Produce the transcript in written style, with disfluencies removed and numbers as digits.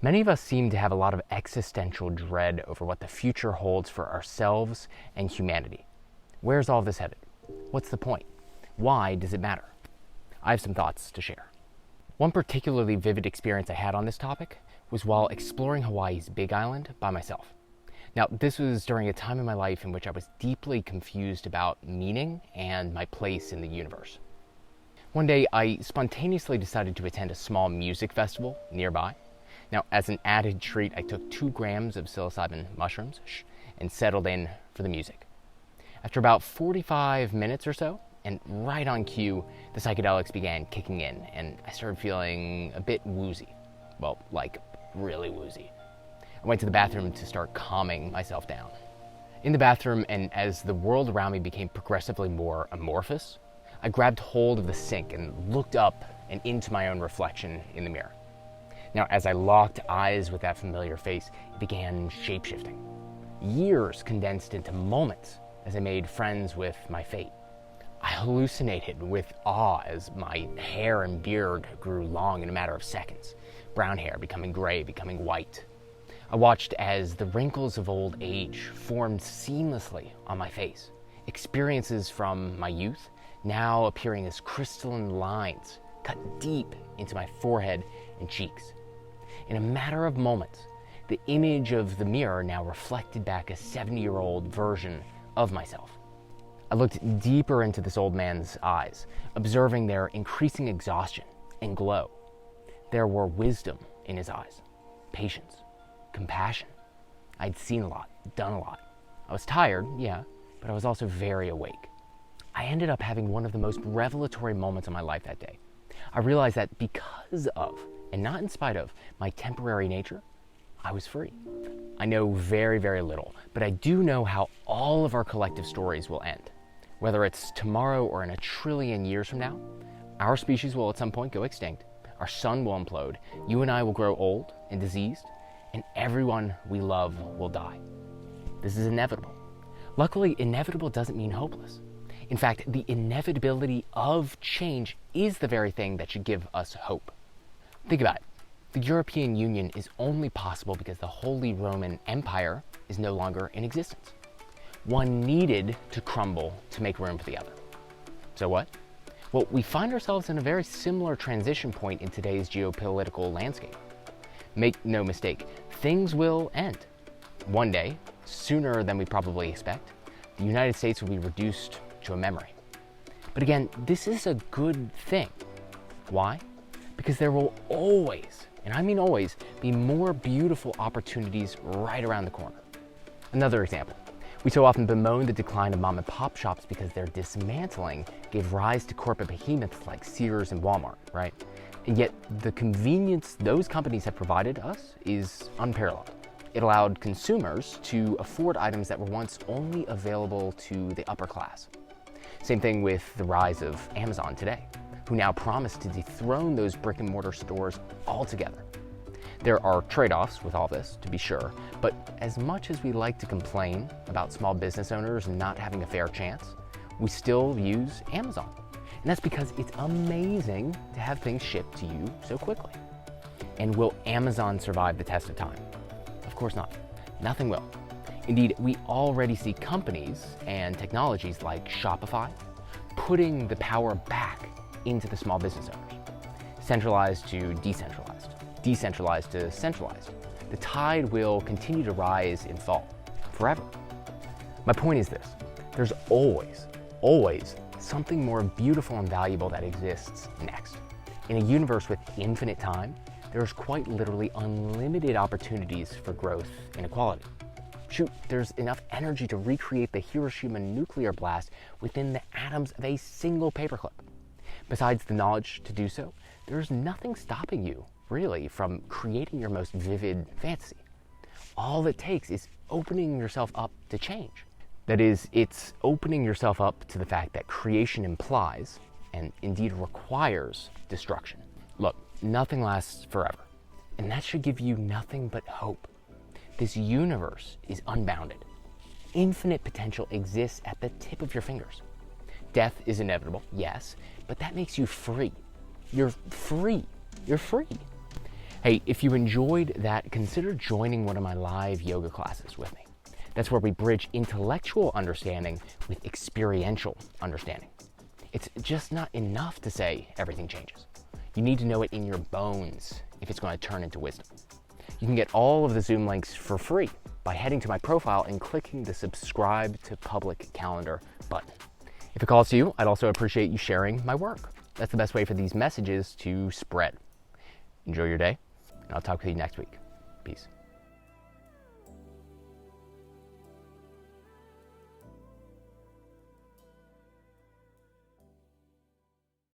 Many of us seem to have a lot of existential dread over what the future holds for ourselves and humanity. Where's all this headed? What's the point? Why does it matter? I have some thoughts to share. One particularly vivid experience I had on this topic was while exploring Hawaii's Big Island by myself. Now, this was during a time in my life in which I was deeply confused about meaning and my place in the universe. One day, I spontaneously decided to attend a small music festival nearby. Now, as an added treat, I took 2 grams of psilocybin mushrooms and settled in for the music. After about 45 minutes or so, and right on cue, the psychedelics began kicking in, and I started feeling a bit woozy. Well, like really woozy. I went to the bathroom to start calming myself down. In the bathroom, and as the world around me became progressively more amorphous, I grabbed hold of the sink and looked up and into my own reflection in the mirror. Now, as I locked eyes with that familiar face, it began shape-shifting. Years condensed into moments as I made friends with my fate. I hallucinated with awe as my hair and beard grew long in a matter of seconds, brown hair becoming gray, becoming white. I watched as the wrinkles of old age formed seamlessly on my face, experiences from my youth now appearing as crystalline lines cut deep into my forehead and cheeks. In a matter of moments, the image of the mirror now reflected back a 70-year-old version of myself. I looked deeper into this old man's eyes, observing their increasing exhaustion and glow. There were wisdom in his eyes, patience, compassion. I'd seen a lot, done a lot. I was tired, yeah, but I was also very awake. I ended up having one of the most revelatory moments of my life that day. I realized that because of, and not in spite of, my temporary nature, I was free. I know very, very little, but I do know how all of our collective stories will end. Whether it's tomorrow or in 1 trillion years from now, our species will at some point go extinct, our sun will implode, you and I will grow old and diseased, and everyone we love will die. This is inevitable. Luckily, inevitable doesn't mean hopeless. In fact, the inevitability of change is the very thing that should give us hope. Think about it. The European Union is only possible because the Holy Roman Empire is no longer in existence. One needed to crumble to make room for the other. So what? Well, we find ourselves in a very similar transition point in today's geopolitical landscape. Make no mistake, things will end. One day, sooner than we probably expect, the United States will be reduced to a memory. But again, this is a good thing. Why? Because there will always, and I mean always, be more beautiful opportunities right around the corner. Another example. We so often bemoan the decline of mom and pop shops because their dismantling gave rise to corporate behemoths like Sears and Walmart, right? And yet the convenience those companies have provided us is unparalleled. It allowed consumers to afford items that were once only available to the upper class. Same thing with the rise of Amazon today, who now promise to dethrone those brick and mortar stores altogether. There are trade-offs with all this, to be sure, but as much as we like to complain about small business owners not having a fair chance, we still use Amazon. And that's because it's amazing to have things shipped to you so quickly. And will Amazon survive the test of time? Of course not. Nothing will. Indeed, we already see companies and technologies like Shopify putting the power back into the small business owners. Centralized to decentralized, decentralized to centralized. The tide will continue to rise and fall forever. My point is this: there's always something more beautiful and valuable that exists next. In a universe with infinite time, there's quite literally unlimited opportunities for growth and equality. Shoot, there's enough energy to recreate the Hiroshima nuclear blast within the atoms of a single paperclip. Besides the knowledge to do so, there's nothing stopping you, really, from creating your most vivid fantasy. All it takes is opening yourself up to change. That is, it's opening yourself up to the fact that creation implies, and indeed requires, destruction. Look, nothing lasts forever, and that should give you nothing but hope. This universe is unbounded. Infinite potential exists at the tip of your fingers. Death is inevitable, yes, but that makes you free. You're free. You're free. Hey, if you enjoyed that, consider joining one of my live yoga classes with me. That's where we bridge intellectual understanding with experiential understanding. It's just not enough to say everything changes. You need to know it in your bones if it's going to turn into wisdom. You can get all of the Zoom links for free by heading to my profile and clicking the subscribe to public calendar button. If it calls to you, I'd also appreciate you sharing my work. That's the best way for these messages to spread. Enjoy your day, and I'll talk with you next week. Peace.